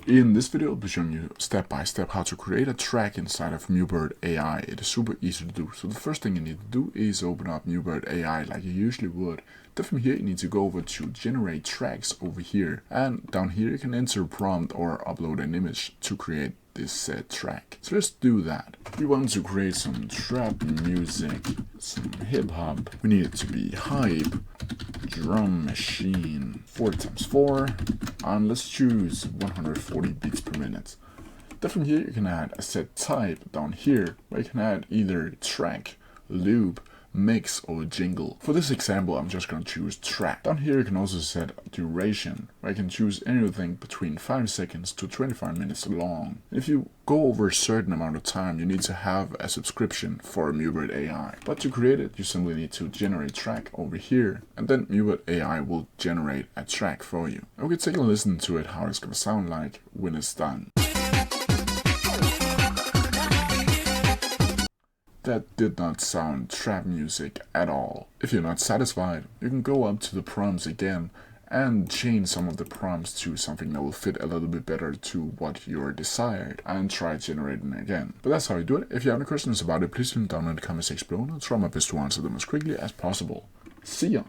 In this video, I'll be showing you step by step how to create a track inside of MuBird AI. It is super easy to do. So the first thing you need to do is open up MuBird AI like you usually would. Then from here you need to go over to generate tracks over here, and down here you can enter a prompt or upload an image to create this track. So let's do that. We want to create some trap music, some hip hop. We need it to be hype, drum machine, 4x4, and let's choose 140 beats per minute. Then from here you can add a set type down here, where you can add either track, loop, mix, or jingle. For this example, I'm just going to choose track. Down here you can also set duration, where you can choose anything between 5 seconds to 25 minutes long. If you go over a certain amount of time, you need to have a subscription for MuBird AI. But to create it, you simply need to generate track over here, and then MuBird AI will generate a track for you. And we can take a listen to it, how it's going to sound like when it's done. That did not sound trap music at all. If you're not satisfied, you can go up to the prompts again and change some of the prompts to something that will fit a little bit better to what you're desired, and try generating again. But that's how you do it. If you have any questions about it, please leave them down in the comment section below, and I'll try my best to answer them as quickly as possible. See ya!